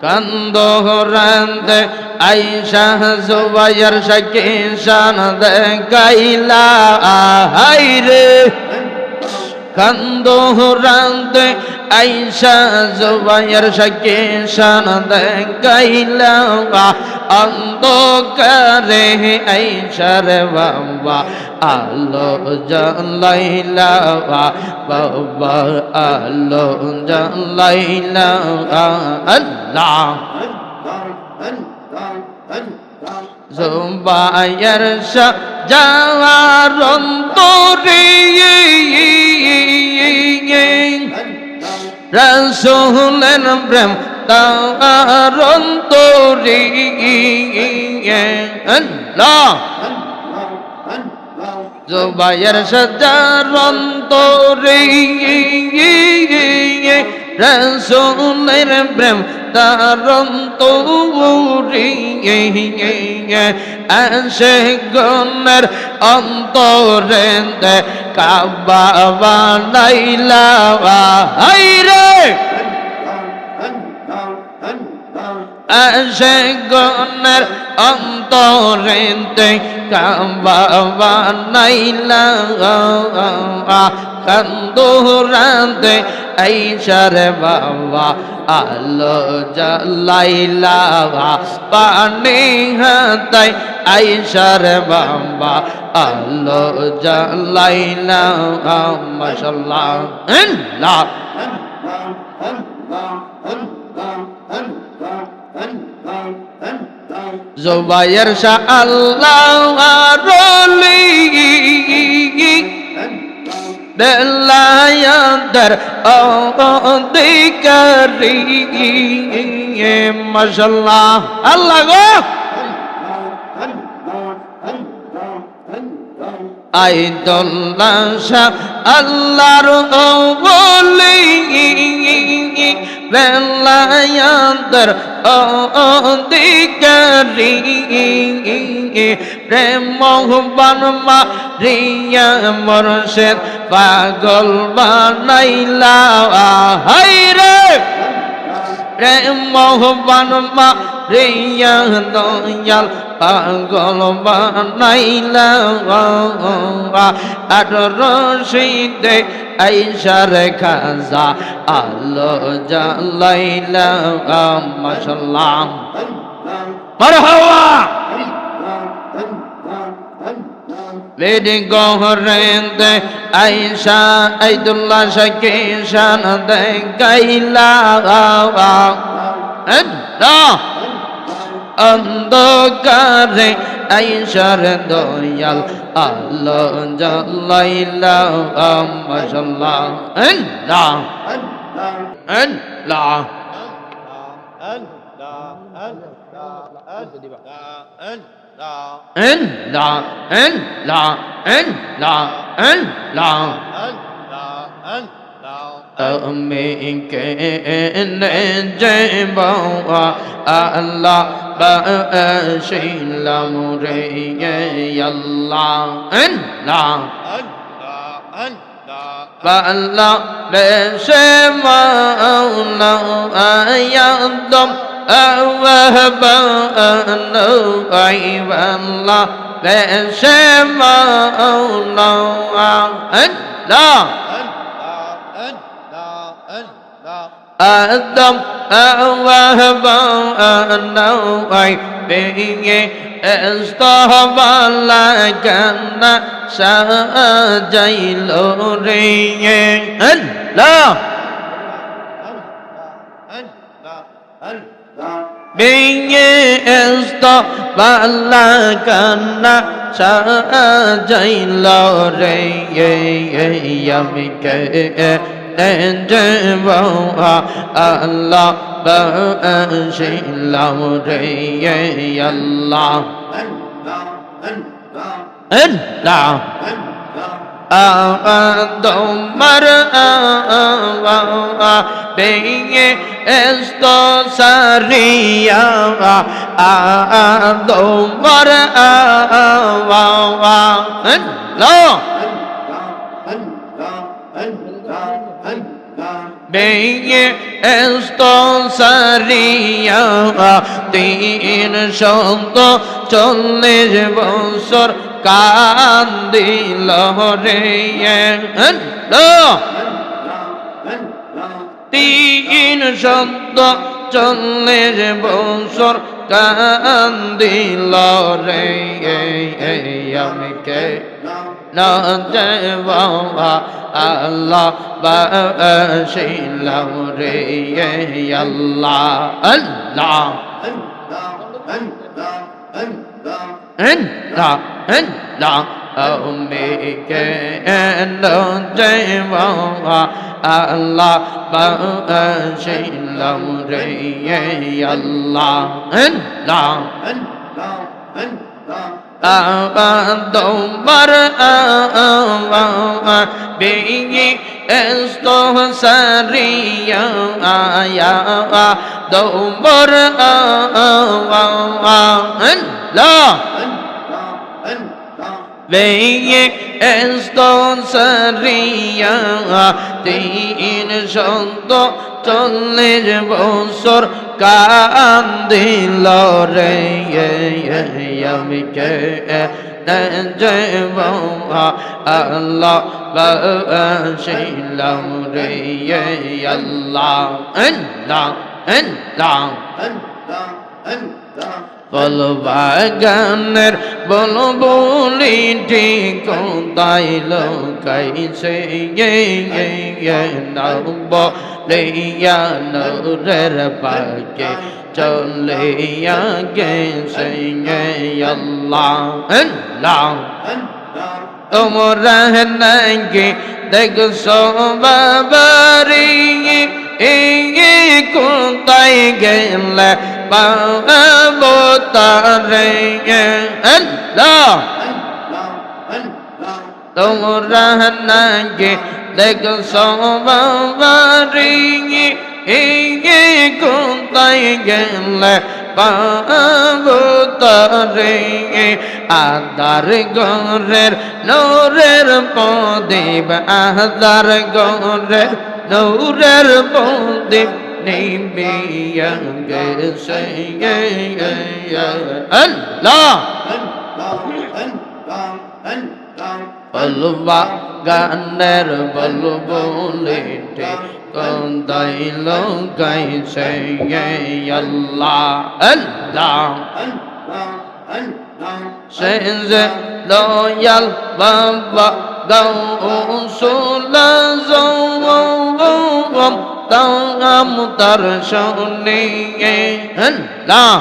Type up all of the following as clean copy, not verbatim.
কান্দোরান্দে আয়েশা জুবাইর শাকিন শান দেখাইলা হায়রে কান্দোরান্দে আয়েশা জুবাইর শাকিন শান দেখাইলা অন্ধকারে আয়েশার বাবা আলো জ্বালাইলা বাবা আলো জ্বালাইলা আল্লাহ জুবাইর শাহজাহার অন্তরে রাসূলের প্রেম তার অন্তরে আল্লাহ জুবাইর শাহজাহার অন্তরে রাসূলের প্রেম তার অন্তরে আশিকগণের অন্তরে কাবা বানাইলা হায়রে আশিকগণের অন্তরে কাবা বানাইলা কান্দোরান্দে আয়েশার বাবা আলো জ্বালাইলা পানি হাতায় আয়েশার বাবা আলো জ্বালাইলা মাশাআল্লাহ আল্লাহ জুবাইর শাহ আল্লাহ রলি বেলায়াতের অধিকারী মাশাআল্লাহ আল্লাহ গো আইদুল্লাহ শাহ আল্লাহর ওলি বেলায়াতের অধিকারী প্রেম মোহবান মারিয়া মুর্শিদ পাগল বানাইলা হায়রে প্রেম মোহবান মারিয়া দয়াল পাগল বানাইলা আর রশিদে আয়েশার খাজা আলো জ্বালাইলা মাশাআল্লাহ মারহাবা বেডি গহরেন্দে আয়েশা আইদুল্লাহ শাকিন শান দেখাইলা অন্ধকারে আয়েশার দয়াল আলো জ্বালাইলা মাশাআল্লাহ আল্লাহ আল্লাহ আমি কেনে যাব আল্লাহ বাশিলাম রে আল্লাহ আল্লাহ আল্লাহ বেশে মাওলা আয়াদম আওয়াহবানো আইবাল্লাহ বেশে মাওলা আল্লাহ আদম আওয়াহবানো আইবে এস্তহবালা কান্না সাজাইলো রে আল্লাহ বিয়ে এস্তহবালা কান্না সাজাইলো রে আমি কে আল্লাহ বাশিলাম রে আল্লাহ আল্লাহ তোমার বেয়ে এsto সারিয়া তোমার আল্লাহ ভেঙে এস্তো সারিয়া 340 বছর কান্দিল রে 340 বছর কান্দিল রে আমি কে না দেওয়া আল্লাহ বাসিলাম রে আল্লাহ আল্লাহ আল্লাহ আমি কে না দেওয়া আল্লাহ বাসিলাম রে আল্লাহ আল্লাহ তোমার বেগে এস্তো সারিয়া তোমার বেগে এস্তো সারিয়া 340 বছর কান্দিল রে আমি কে দেব আল্লাহ বাসিলাম রে আল্লাহ আল্লাহ আল্লাহ ফল বাগানের বল বলি ঠিক তাই লোকাইছে নব লইয়া নূরের পাকে চলিয়া গেছে আল্লাহ আল্লাহ তোমরা নাকি দেখছো বাবারি কোথায় গেলে পাবো তারে আল্লাহ তোমরা নাকি দেখছো বাবারি কোথায় গেলে পাবো তারে আদার গরের নূরের প্রদীপ আদার গরের নূরের প্রদীপ নিবিয়া গেছে আল্লাহ বলবা গানের বলবলিতে কোথায় লোকাইছে আল্লাহ আল্লাহ সেজে দয়াল বাবা গাউসুল আযম তাম তার শুনে আল্লাহ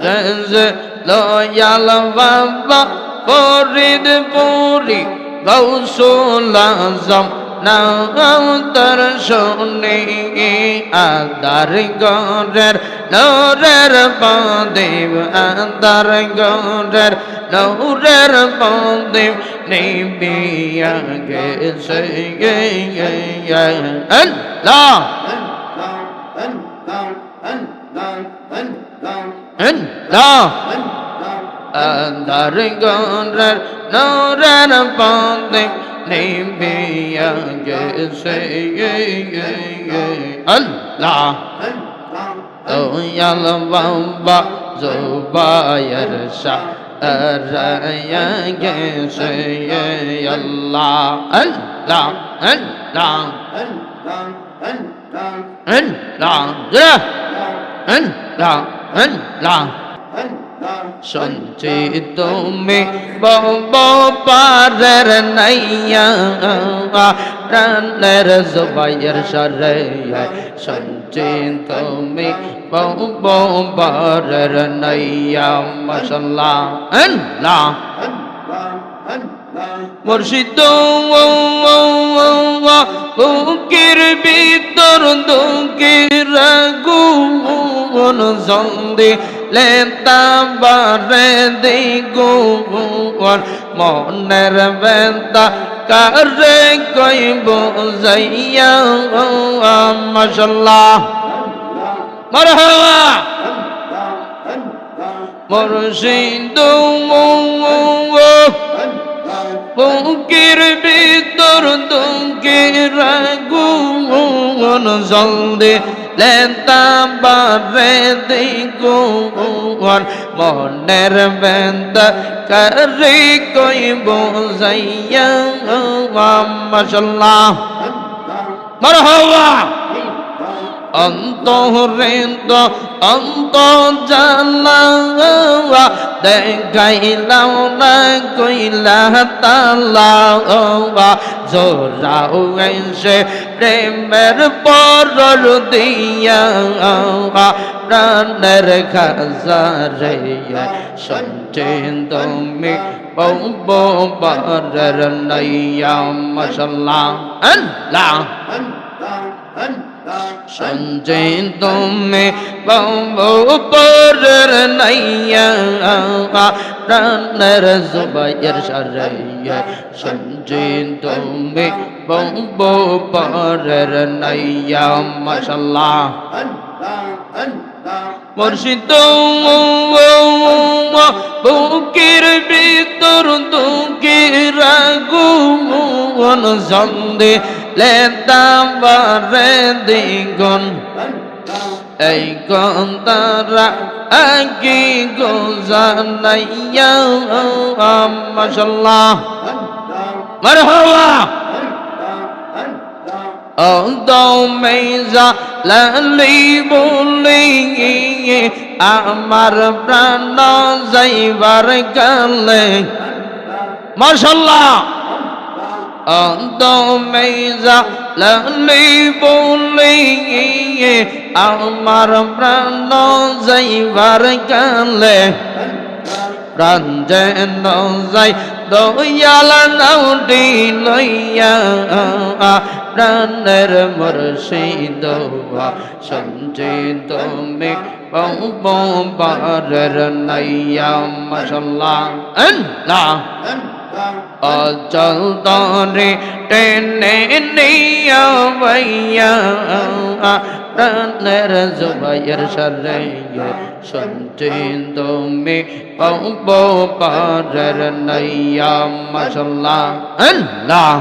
সেজে দয়াল বাবা ফরিদপুরি গাউসুল আযম নাম তার শুনে আদার গরের নূরের প্রদীপ আদার গরের নূরের প্রদীপ নিবিয়া গেছে আল্লাহ আল্লাহ আদার গরের নূরের প্রদীপ নিবিয়া গেছে আল্লাহ দয়াল বাবা জুবায়ের শাহ রায়া গেছে আল্লাহ আল্লাহ আল্লাহ আল্লাহ আল্লাহ আল্লাহ সঞ্চিত তুমি বব পারের নাইয়া প্রাণের জুবায়ের সারে সঞ্চিত তুমি বব পারের নাইয়া মাশাআল্লাহ আল্লাহ মুর্শিদ বুকের ভিতর দুঃখের আগুন জ্বলতে লেতা বারে দিগুন মনের বেতা কারে কইব যাইয়া মাশাআল্লাহ মারহাবা মুর্শিদ বুকের ভিতর দুঃখের আগুন জ্বলতে লেতা বারে দিগুন মনের বেন্দা করে কই বোঝাইয়া মাশাআল্লাহ মারহাবা অন্তরেন্দ অন্ত জানা দেখাইলাম না কইলা তালা জোরাও এসে প্রেমের পরর দিয়া প্রাণের খাজারে শুনছেন তুমি বউ পারের নাইয়া মাশাআল্লাহ আল্লাহ শুনছেন তুমি বউ পারের নাইয়া প্রাণের জুবাইর সারাইয়া শুনছেন তুমি বউ পারের নাইয়া মাশাআল্লাহ মুর্শিদ বুকের ভিতর দুঃখের আগুন জ্বলতে লেতা বারে দিগুন এই গন্তারা আগে গোজানাইয়া মাশাআল্লাহ মারহাবা দাও মেজা লালি বলি আমার প্রাণ যাইবার কালে মাশাআল্লাহ দাও মেজা লালি বলি আমার প্রাণ যাইবার কালে প্রাণ যেন যাই দয়াল নাউটি লইয়া প্রাণের মুর্শিদ শুনছেন তুমি বউ পারের নাইয়া মাশাআল্লাহ আল্লাহ অচল তরে টেনে নিয়া ভাইয়া প্রাণের জুবাইর সারাইয়া শুনছেন তুমি বউ পারের নাইয়া মাশাআল্লাহ আল্লাহ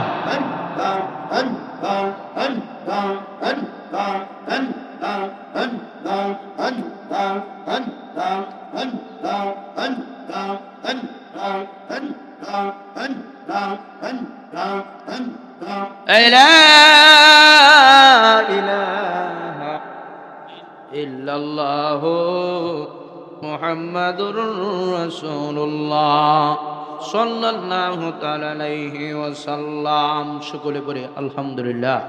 لا إله إلا الله محمد رسول الله صلى الله تعالى عليه وسلم সকলে পড়ে আলহামদুলিল্লাহ।